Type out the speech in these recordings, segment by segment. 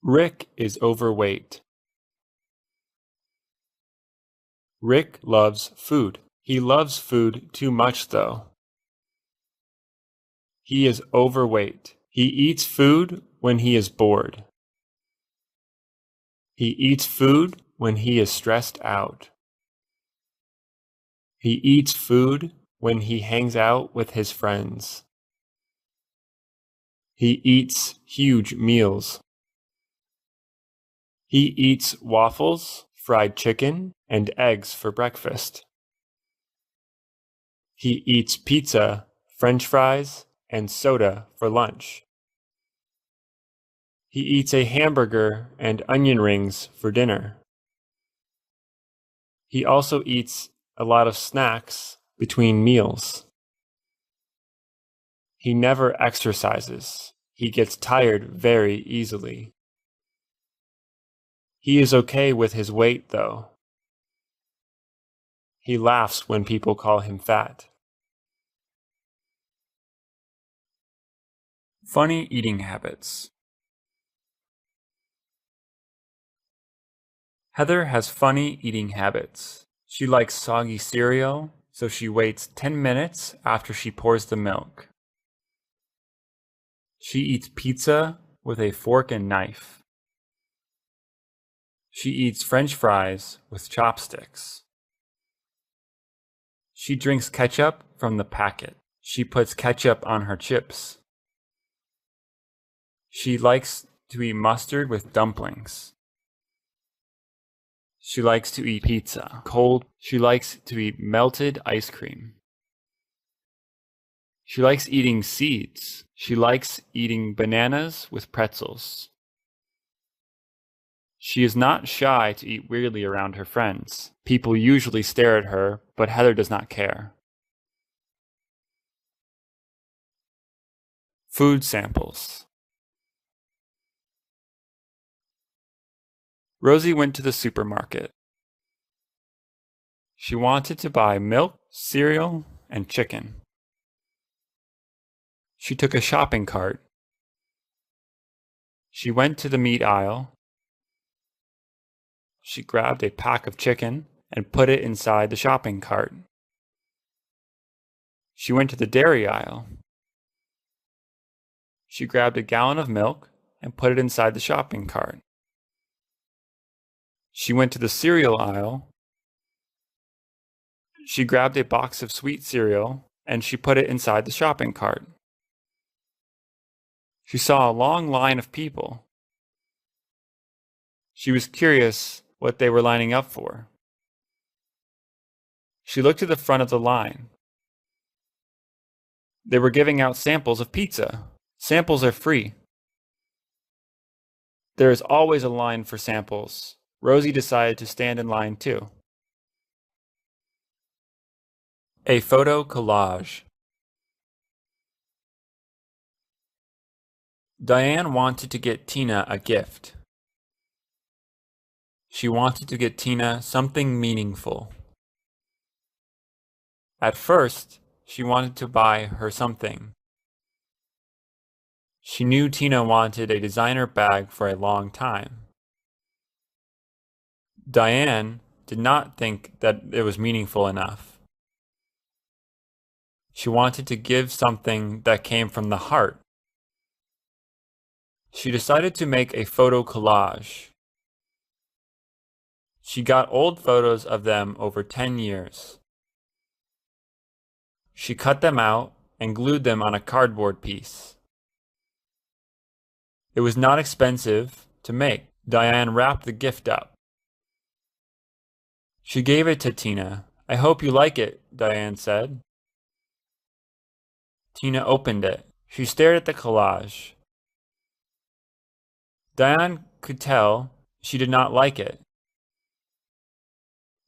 Rick is overweight. Rick loves food. He loves food too much, though. He is overweight. He eats food when he is bored. He eats food when he is stressed out. He eats food when he hangs out with his friends. He eats huge meals. He eats waffles, fried chicken, and eggs for breakfast. He eats pizza, French fries, and soda for lunch. He eats a hamburger and onion rings for dinner. He also eats a lot of snacks between meals. He never exercises. He gets tired very easily. He is okay with his weight, though. He laughs when people call him fat. Funny eating habits. Heather has funny eating habits. She likes soggy cereal, so she waits 10 minutes after she pours the milk. She eats pizza with a fork and knife. She eats French fries with chopsticks. She drinks ketchup from the packet. She puts ketchup on her chips. She likes to eat mustard with dumplings. She likes to eat pizza cold. She likes to eat melted ice cream. She likes eating seeds. She likes eating bananas with pretzels. She is not shy to eat weirdly around her friends. People usually stare at her, but Heather does not care. Food samples. Rosie went to the supermarket. She wanted to buy milk, cereal, and chicken. She took a shopping cart. She went to the meat aisle. She grabbed a pack of chicken and put it inside the shopping cart. She went to the dairy aisle. She grabbed a gallon of milk and put it inside the shopping cart. She went to the cereal aisle. She grabbed a box of sweet cereal and she put it inside the shopping cart. She saw a long line of people. She was curious what they were lining up for. She looked to the front of the line. They were giving out samples of pizza. Samples are free. There is always a line for samples. Rosie decided to stand in line too. A photo collage. Diane wanted to get Tina a gift. She wanted to get Tina something meaningful. At first, she wanted to buy her something. She knew Tina wanted a designer bag for a long time. Diane did not think that it was meaningful enough. She wanted to give something that came from the heart. She decided to make a photo collage. She got old photos of them over 10 years. She cut them out and glued them on a cardboard piece. It was not expensive to make. Diane wrapped the gift up. She gave it to Tina. "I hope you like it," Diane said. Tina opened it. She stared at the collage. Diane could tell she did not like it.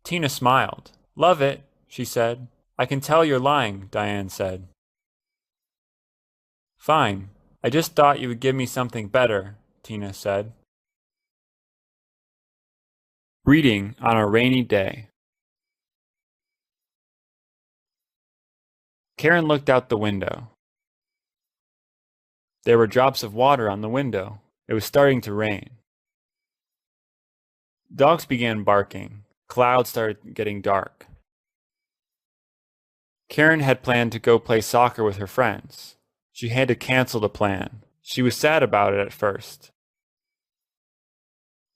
Tina smiled. "Love it," she said. "I can tell you're lying," Diane said. "Fine. I just thought you would give me something better," Tina said. Reading on a rainy day. Karen looked out the window. There were drops of water on the window. It was starting to rain. Dogs began barking. Clouds started getting dark. Karen had planned to go play soccer with her friends. She had to cancel the plan. She was sad about it at first.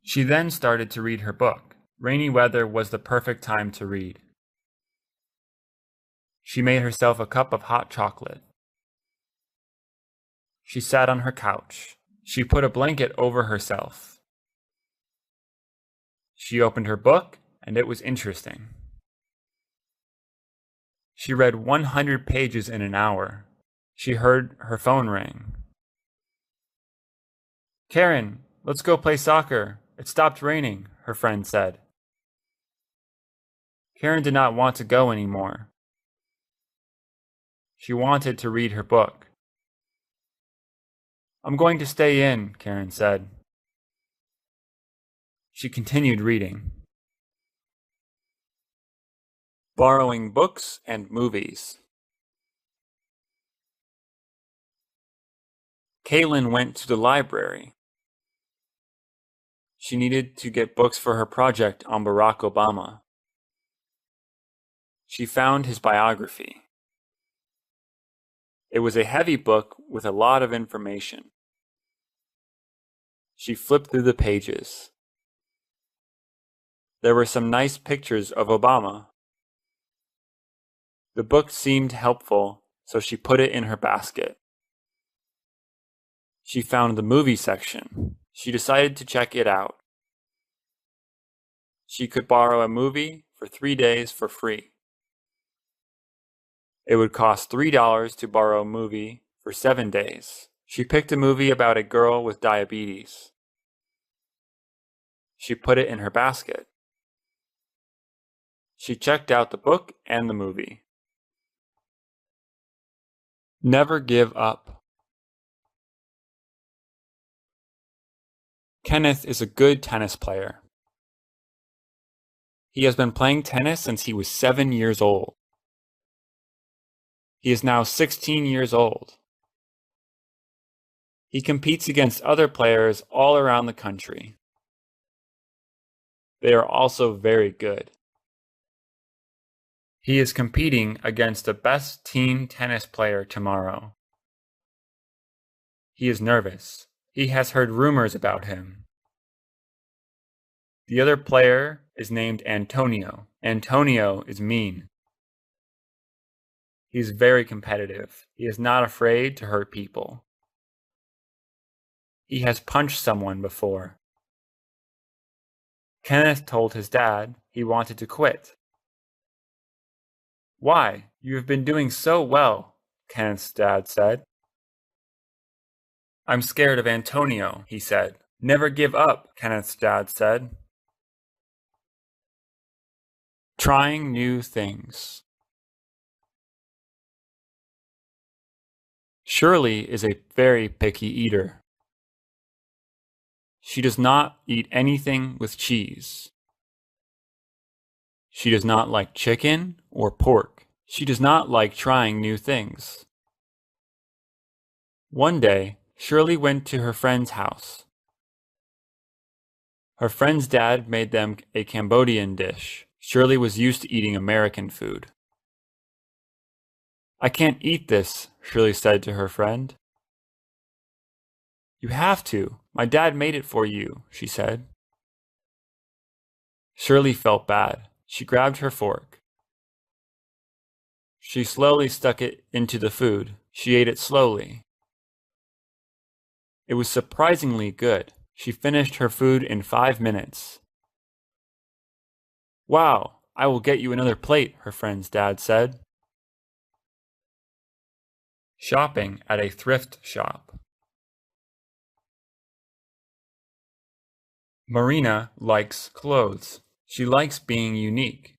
She then started to read her book. Rainy weather was the perfect time to read. She made herself a cup of hot chocolate. She sat on her couch. She put a blanket over herself. She opened her book, and it was interesting. She read 100 pages in an hour. She heard her phone ring. Karen, let's go play soccer. It stopped raining, her friend said. Karen did not want to go anymore. She wanted to read her book. I'm going to stay in, Karen said. She continued reading. Borrowing books and movies. Kaylin went to the library. She needed to get books for her project on Barack Obama. She found his biography. It was a heavy book with a lot of information. She flipped through the pages. There were some nice pictures of Obama. The book seemed helpful, so she put it in her basket. She found the movie section. She decided to check it out. She could borrow a movie for 3 days for free. It would cost $3 to borrow a movie for 7 days. She picked a movie about a girl with diabetes. She put it in her basket. She checked out the book and the movie. Never give up. Kenneth is a good tennis player. He has been playing tennis since he was 7 years old. He is now 16 years old. He competes against other players all around the country. They are also very good. He is competing against the best teen tennis player tomorrow. He is nervous. He has heard rumors about him. The other player is named Antonio. Antonio is mean. He is very competitive. He is not afraid to hurt people. He has punched someone before. Kenneth told his dad he wanted to quit. Why? You have been doing so well, Kenneth's dad said. I'm scared of Antonio, he said. Never give up, Kenneth's dad said. Trying new things. Shirley is a very picky eater. She does not eat anything with cheese. She does not like chicken or pork. She does not like trying new things. One day, Shirley went to her friend's house. Her friend's dad made them a Cambodian dish. Shirley was used to eating American food. I can't eat this, Shirley said to her friend. You have to. My dad made it for you, she said. Shirley felt bad. She grabbed her fork. She slowly stuck it into the food. She ate it slowly. It was surprisingly good. She finished her food in 5 minutes. Wow, I will get you another plate, her friend's dad said. Shopping at a thrift shop. Marina likes clothes. She likes being unique.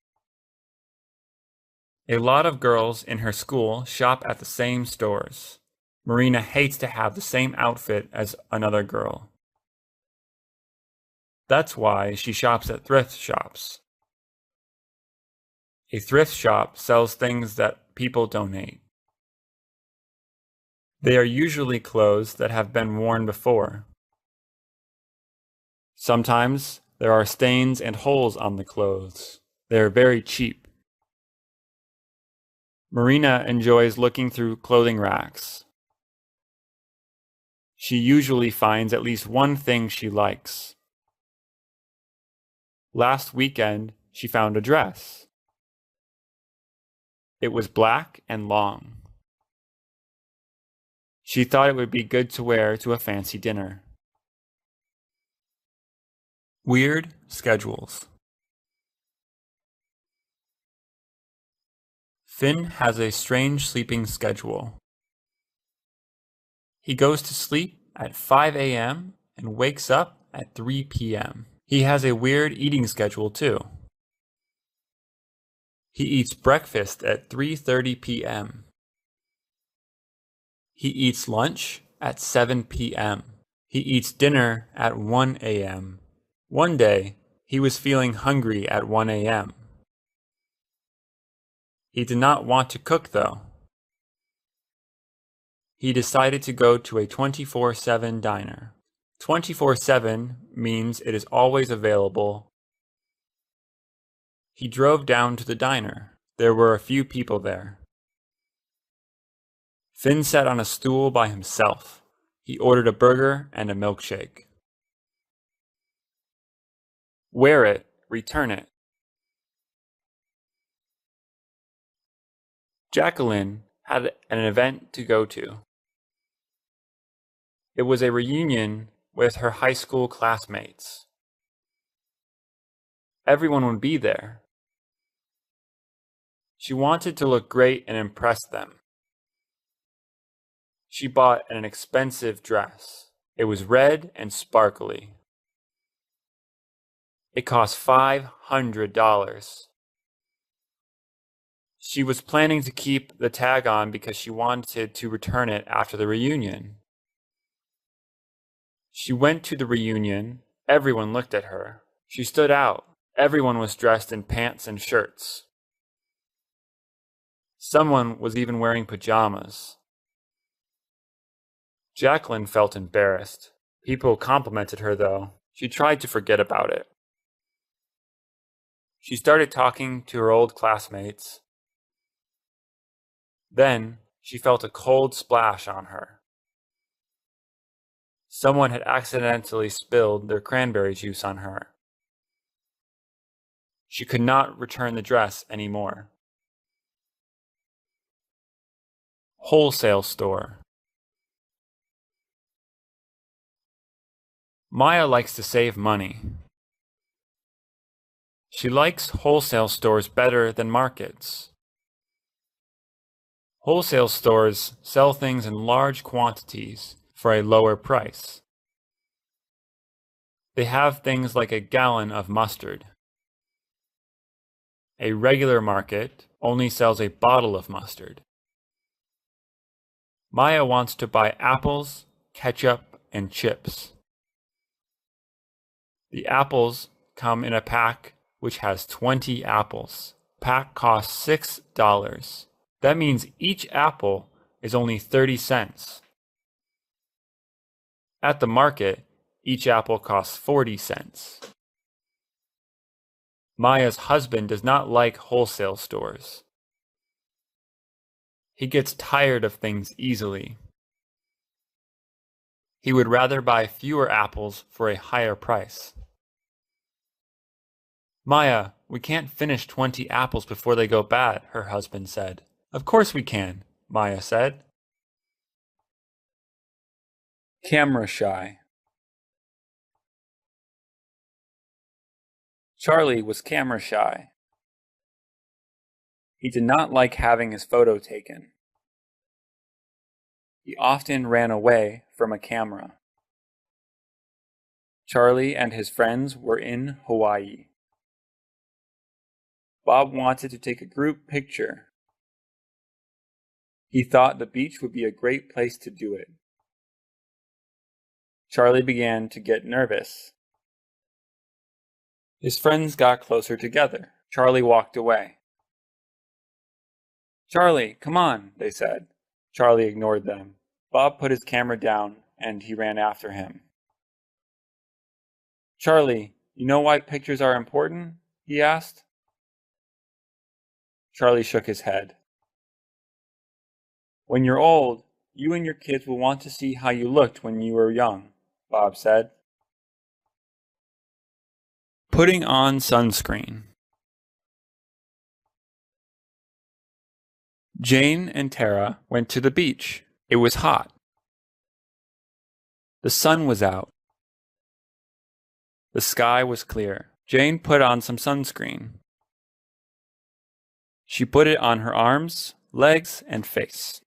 A lot of girls in her school shop at the same stores. Marina hates to have the same outfit as another girl. That's why she shops at thrift shops. A thrift shop sells things that people donate. They are usually clothes that have been worn before. Sometimes There are stains and holes on the clothes. They are very cheap. Marina enjoys looking through clothing racks. She usually finds at least one thing she likes. Last weekend, she found a dress. It was black and long. She thought it would be good to wear to a fancy dinner. Weird schedules. Finn has a strange sleeping schedule. He goes to sleep at 5 a.m. and wakes up at 3 p.m. He has a weird eating schedule too. He eats breakfast at 3:30 p.m. He eats lunch at 7 p.m. He eats dinner at 1 a.m. One day, he was feeling hungry at 1 a.m. He did not want to cook though. He decided to go to a 24/7 diner. 24/7 means it is always available. He drove down to the diner. There were a few people there. Finn sat on a stool by himself. He ordered a burger and a milkshake. Wear it, return it. Jacqueline had an event to go to. It was a reunion with her high school classmates. Everyone would be there. She wanted to look great and impress them. She bought an expensive dress. It was red and sparkly. It cost $500. She was planning to keep the tag on because she wanted to return it after the reunion. She went to the reunion. Everyone looked at her. She stood out. Everyone was dressed in pants and shirts. Someone was even wearing pajamas. Jacqueline felt embarrassed. People complimented her, though. She tried to forget about it. She started talking to her old classmates. Then she felt a cold splash on her. Someone had accidentally spilled their cranberry juice on her. She could not return the dress anymore. Wholesale store. Maya likes to save money. She likes wholesale stores better than markets. Wholesale stores sell things in large quantities for a lower price. They have things like a gallon of mustard. A regular market only sells a bottle of mustard. Maya wants to buy apples, ketchup, and chips. The apples come in a pack which has 20 apples. Pack costs $6. That means each apple is only 30 cents. At the market, each apple costs 40 cents. Maya's husband does not like wholesale stores. He gets tired of things easily. He would rather buy fewer apples for a higher price. Maya, we can't finish 20 apples before they go bad, her husband said. Of course we can, Maya said. Camera shy. Charlie was camera shy. He did not like having his photo taken. He often ran away from a camera. Charlie and his friends were in Hawaii. Bob wanted to take a group picture. He thought the beach would be a great place to do it. Charlie began to get nervous. His friends got closer together. Charlie walked away. Charlie, come on, they said. Charlie ignored them. Bob put his camera down and he ran after him. Charlie, You know why pictures are important? He asked. Charlie shook his head. When you're old, you and your kids will want to see how you looked when you were young, Bob said. Putting on sunscreen. Jane and Tara went to the beach. It was hot. The sun was out. The sky was clear. Jane put on some sunscreen. She put it on her arms, legs, and face.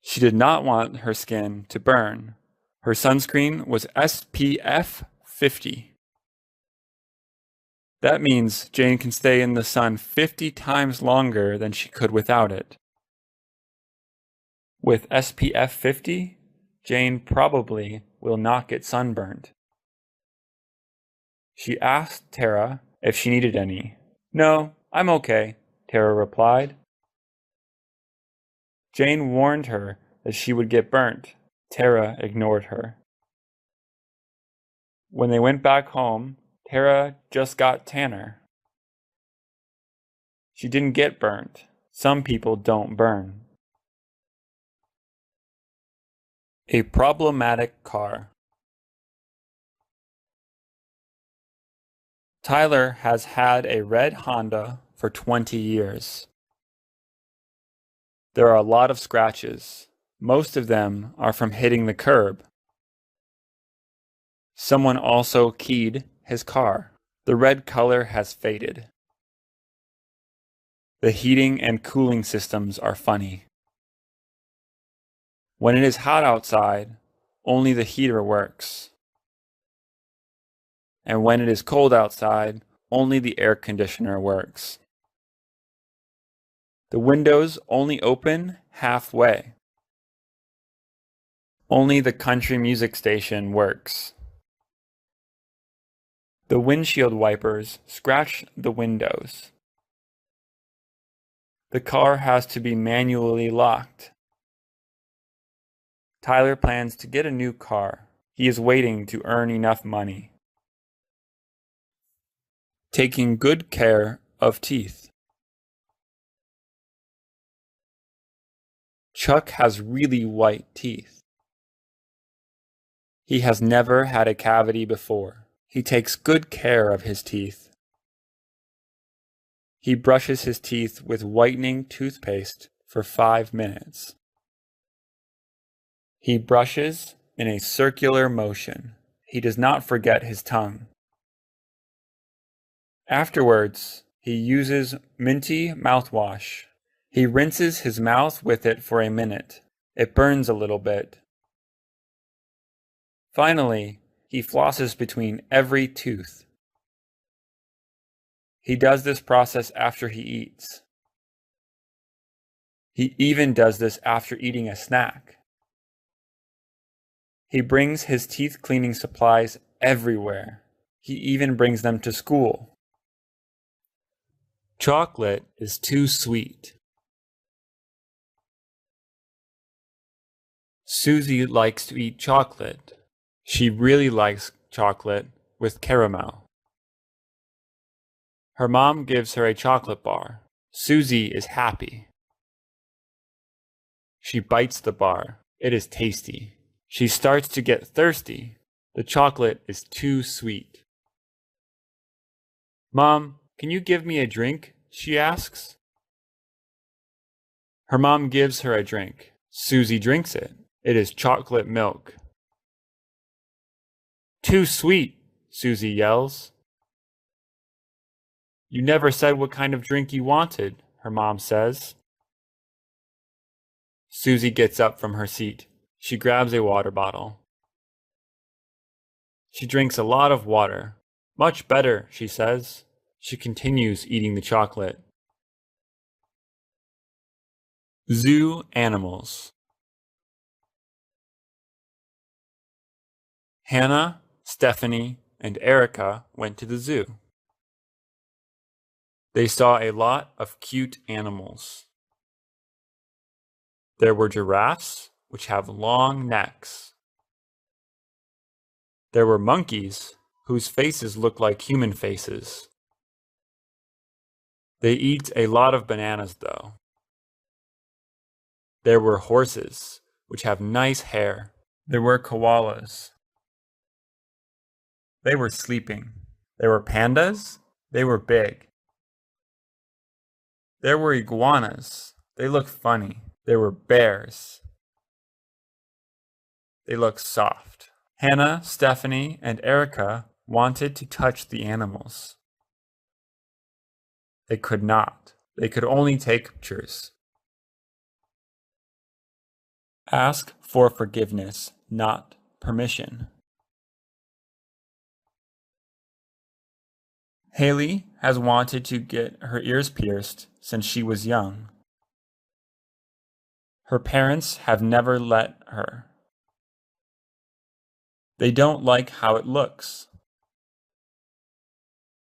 She did not want her skin to burn. Her sunscreen was SPF 50. That means Jane can stay in the sun 50 times longer than she could without it. With SPF 50, Jane probably will not get sunburned. She asked Tara if she needed any. No, I'm okay, Tara replied. Jane warned her that she would get burnt. Tara ignored her. When they went back home, Tara just got tanner. She didn't get burnt. Some people don't burn. A problematic car. Tyler has had a red Honda for 20 years. There are a lot of scratches. Most of them are from hitting the curb. Someone also keyed his car. The red color has faded. The heating and cooling systems are funny. When it is hot outside, only the heater works. And when it is cold outside, only the air conditioner works. The windows only open halfway. Only the country music station works. The windshield wipers scratch the windows. The car has to be manually locked. Tyler plans to get a new car. He is waiting to earn enough money. Taking good care of teeth. Chuck has really white teeth. He has never had a cavity before. He takes good care of his teeth. He brushes his teeth with whitening toothpaste for 5 minutes. He brushes in a circular motion. He does not forget his tongue. Afterwards, he uses minty mouthwash. He rinses his mouth with it for a minute. It burns a little bit. Finally, he flosses between every tooth. He does this process after he eats. He even does this after eating a snack. He brings his teeth cleaning supplies everywhere. He even brings them to school. Chocolate is too sweet. Susie likes to eat chocolate. She really likes chocolate with caramel. Her mom gives her a chocolate bar. Susie is happy. She bites the bar. It is tasty. She starts to get thirsty. The chocolate is too sweet. Mom, can you give me a drink? She asks. Her mom gives her a drink. Susie drinks it. It is chocolate milk. Too sweet, Susie yells. You never said what kind of drink you wanted, her mom says. Susie gets up from her seat. She grabs a water bottle. She drinks a lot of water. Much better, she says. She continues eating the chocolate. Zoo animals. Hannah, Stephanie, and Erica went to the zoo. They saw a lot of cute animals. There were giraffes, which have long necks. There were monkeys, whose faces look like human faces. They eat a lot of bananas, though. There were horses, which have nice hair. There were koalas. They were sleeping. There were pandas. They were big. There were iguanas. They looked funny. There were bears. They looked soft. Hannah, Stephanie, and Erica wanted to touch the animals. They could not. They could only take pictures. Ask for forgiveness, not permission. Haley has wanted to get her ears pierced since she was young. Her parents have never let her. They don't like how it looks.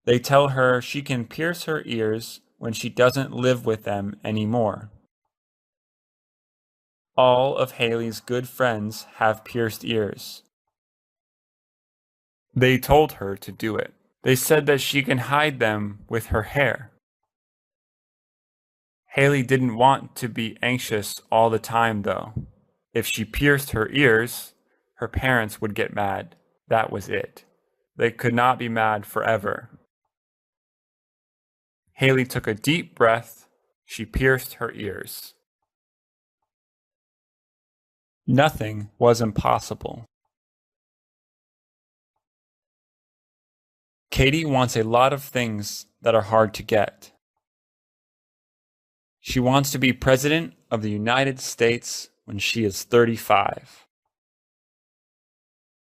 They tell her she can pierce her ears when she doesn't live with them anymore. All of Haley's good friends have pierced ears. They told her to do it. They said that she can hide them with her hair. Haley didn't want to be anxious all the time, though. If she pierced her ears, her parents would get mad. That was it. They could not be mad forever. Haley took a deep breath. She pierced her ears. Nothing was impossible. Katie wants a lot of things that are hard to get. She wants to be President of the United States when she is 35.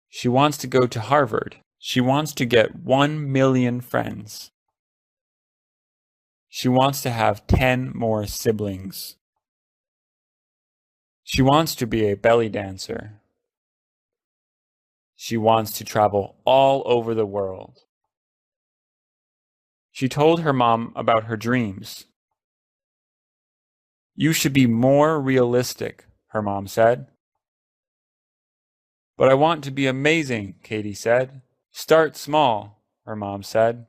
She wants to go to Harvard. She wants to get 1 million friends. She wants to have 10 more siblings. She wants to be a belly dancer. She wants to travel all over the world. She told her mom about her dreams. You should be more realistic, her mom said. But I want to be amazing, Katie said. Start small, her mom said.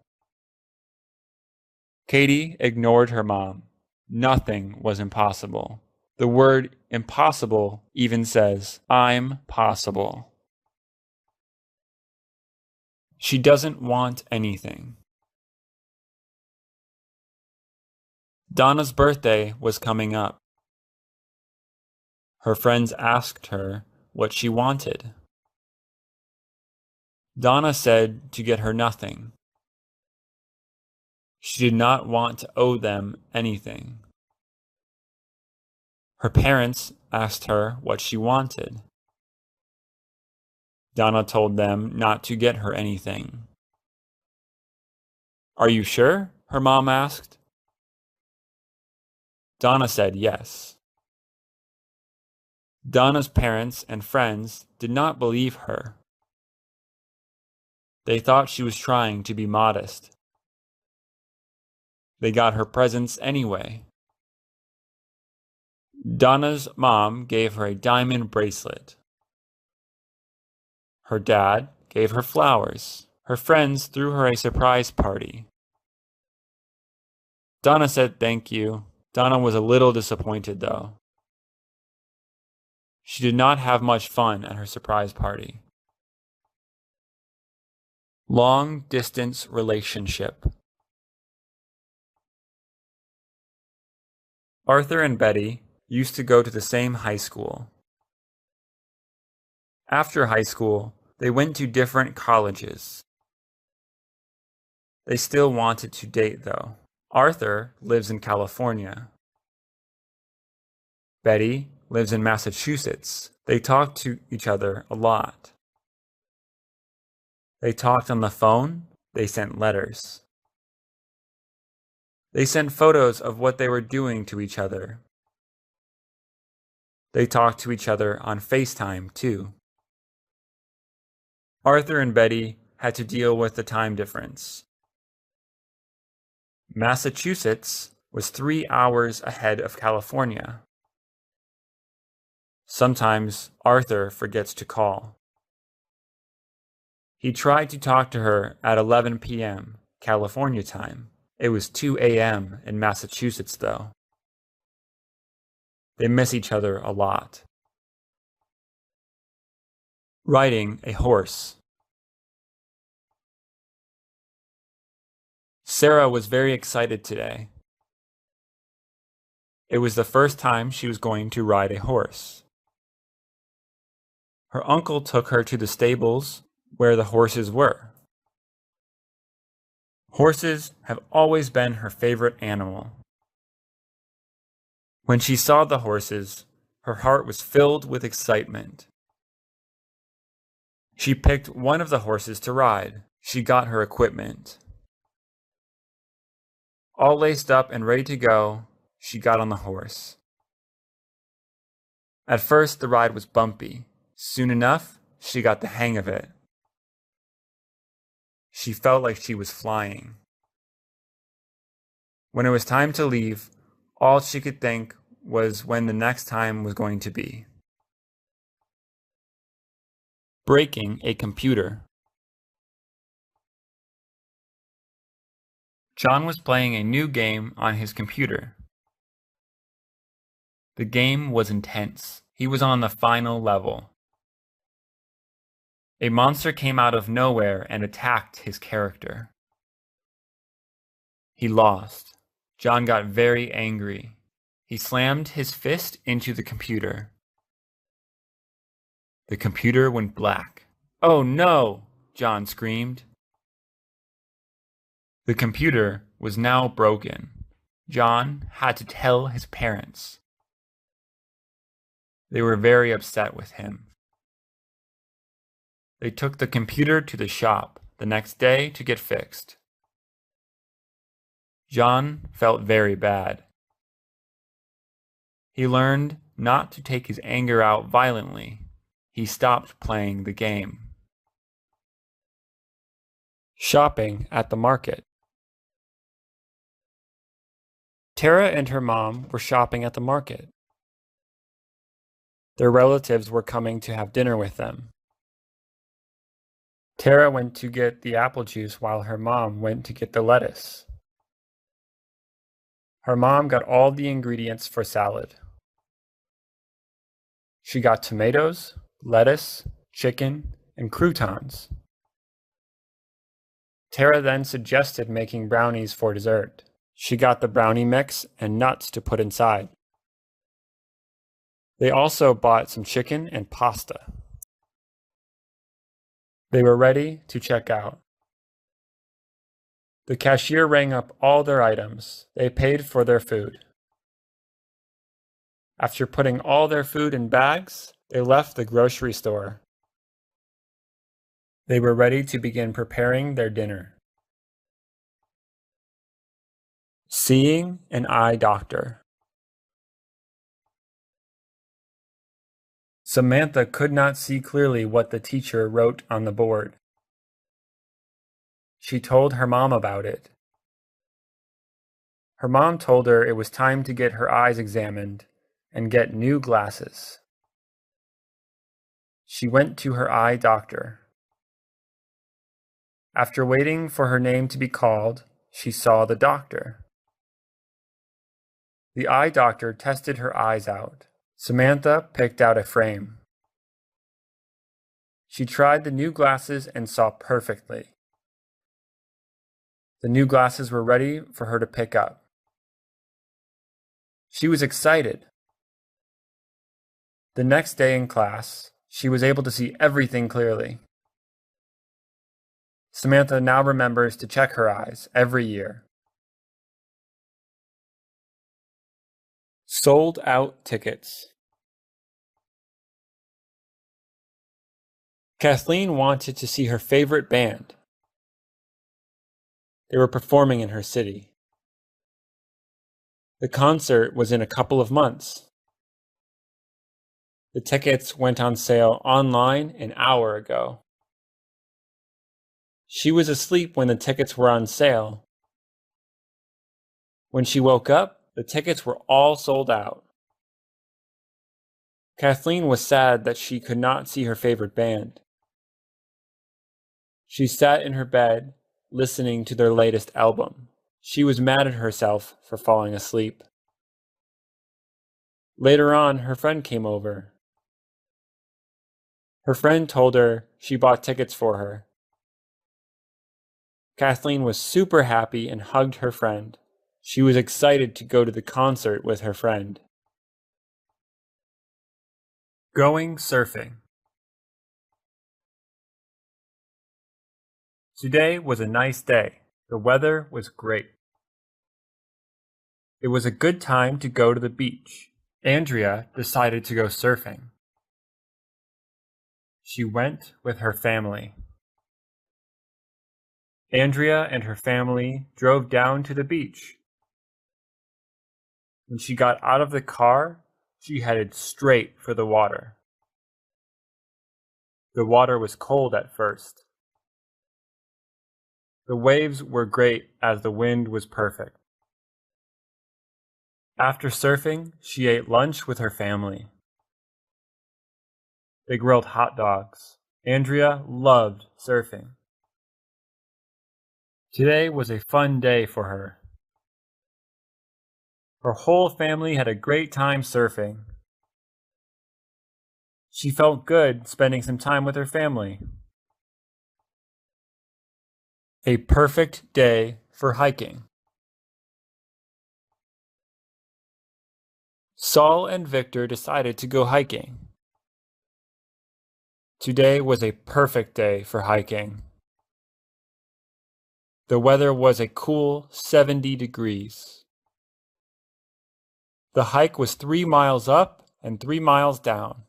Katie ignored her mom. Nothing was impossible. The word impossible even says, I'm possible. She doesn't want anything. Donna's birthday was coming up. Her friends asked her what she wanted. Donna said to get her nothing. She did not want to owe them anything. Her parents asked her what she wanted. Donna told them not to get her anything. Are you sure? Her mom asked. Donna said yes. Donna's parents and friends did not believe her. They thought she was trying to be modest. They got her presents anyway. Donna's mom gave her a diamond bracelet. Her dad gave her flowers. Her friends threw her a surprise party. Donna said thank you. Donna was a little disappointed, though. She did not have much fun at her surprise party. Long-distance relationship. Arthur and Betty used to go to the same high school. After high school, they went to different colleges. They still wanted to date, though. Arthur lives in California. Betty lives in Massachusetts. They talk to each other a lot. They talked on the phone. They sent letters. They sent photos of what they were doing to each other. They talked to each other on FaceTime, too. Arthur and Betty had to deal with the time difference. Massachusetts was 3 hours ahead of California. Sometimes Arthur forgets to call. He tried to talk to her at 11 p.m. California time. It was 2 a.m. in Massachusetts, though. They miss each other a lot. Riding a horse. Sarah was very excited today. It was the first time she was going to ride a horse. Her uncle took her to the stables where the horses were. Horses have always been her favorite animal. When she saw the horses, her heart was filled with excitement. She picked one of the horses to ride. She got her equipment. All laced up and ready to go, she got on the horse. At first, the ride was bumpy. Soon enough, she got the hang of it. She felt like she was flying. When it was time to leave, all she could think was when the next time was going to be. Breaking a computer. John was playing a new game on his computer. The game was intense. He was on the final level. A monster came out of nowhere and attacked his character. He lost. John got very angry. He slammed his fist into the computer. The computer went black. "Oh no!" John screamed. The computer was now broken. John had to tell his parents. They were very upset with him. They took the computer to the shop the next day to get fixed. John felt very bad. He learned not to take his anger out violently. He stopped playing the game. Shopping at the market. Tara and her mom were shopping at the market. Their relatives were coming to have dinner with them. Tara went to get the apple juice while her mom went to get the lettuce. Her mom got all the ingredients for salad. She got tomatoes, lettuce, chicken, and croutons. Tara then suggested making brownies for dessert. She got the brownie mix and nuts to put inside. They also bought some chicken and pasta. They were ready to check out. The cashier rang up all their items. They paid for their food. After putting all their food in bags, they left the grocery store. They were ready to begin preparing their dinner. Seeing an eye doctor. Samantha could not see clearly what the teacher wrote on the board. She told her mom about it. Her mom told her it was time to get her eyes examined and get new glasses. She went to her eye doctor. After waiting for her name to be called, she saw the doctor. The eye doctor tested her eyes out. Samantha picked out a frame. She tried the new glasses and saw perfectly. The new glasses were ready for her to pick up. She was excited. The next day in class, she was able to see everything clearly. Samantha now remembers to check her eyes every year. Sold out tickets. Kathleen wanted to see her favorite band. They were performing in her city. The concert was in a couple of months. The tickets went on sale online an hour ago. She was asleep when the tickets were on sale. When she woke up, the tickets were all sold out. Kathleen was sad that she could not see her favorite band. She sat in her bed, listening to their latest album. She was mad at herself for falling asleep. Later on, her friend came over. Her friend told her she bought tickets for her. Kathleen was super happy and hugged her friend. She was excited to go to the concert with her friend. Going surfing. Today was a nice day. The weather was great. It was a good time to go to the beach. Andrea decided to go surfing. She went with her family. Andrea and her family drove down to the beach. When she got out of the car, she headed straight for the water. The water was cold at first. The waves were great as the wind was perfect. After surfing, she ate lunch with her family. They grilled hot dogs. Andrea loved surfing. Today was a fun day for her. Her whole family had a great time surfing. She felt good spending some time with her family. A perfect day for hiking. Saul and Victor decided to go hiking. Today was a perfect day for hiking. The weather was a cool 70 degrees. The hike was 3 miles up and 3 miles down.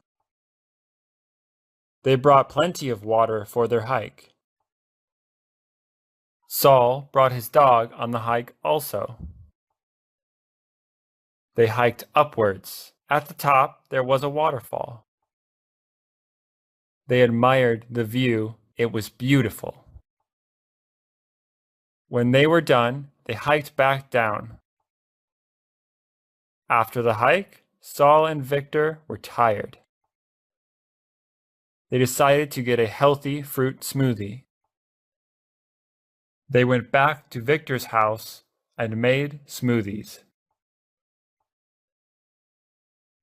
They brought plenty of water for their hike. Saul brought his dog on the hike also. They hiked upwards. At the top, there was a waterfall. They admired the view. It was beautiful. When they were done, they hiked back down. After the hike, Saul and Victor were tired. They decided to get a healthy fruit smoothie. They went back to Victor's house and made smoothies.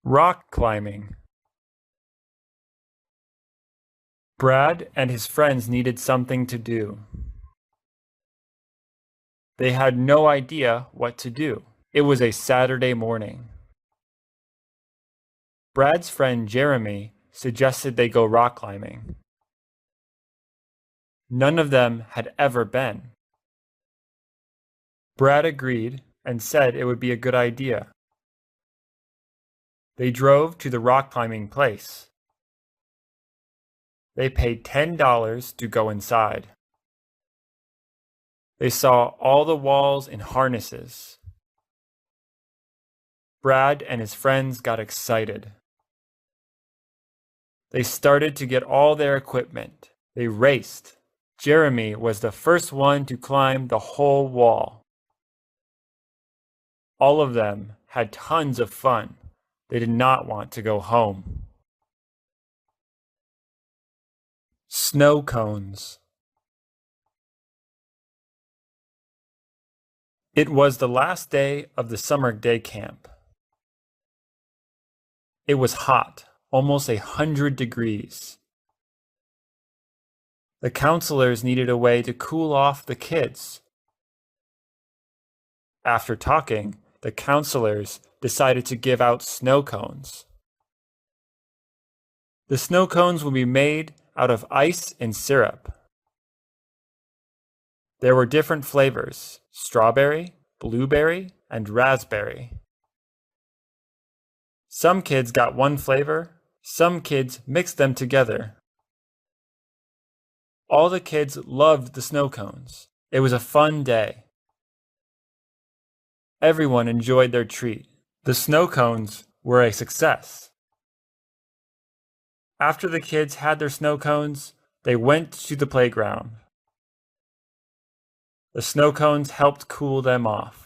Rock climbing. Brad and his friends needed something to do. They had no idea what to do. It was a Saturday morning. Brad's friend Jeremy suggested they go rock climbing. None of them had ever been. Brad agreed and said it would be a good idea. They drove to the rock climbing place. They paid $10 to go inside. They saw all the walls in harnesses. Brad and his friends got excited. They started to get all their equipment. They raced. Jeremy was the first one to climb the whole wall. All of them had tons of fun. They did not want to go home. Snow cones. It was the last day of the summer day camp. It was hot, almost 100 degrees. The counselors needed a way to cool off the kids. After talking, the counselors decided to give out snow cones. The snow cones would be made out of ice and syrup. There were different flavors: strawberry, blueberry, and raspberry. Some kids got one flavor, some kids mixed them together. All the kids loved the snow cones. It was a fun day. Everyone enjoyed their treat. The snow cones were a success. After the kids had their snow cones, they went to the playground. The snow cones helped cool them off.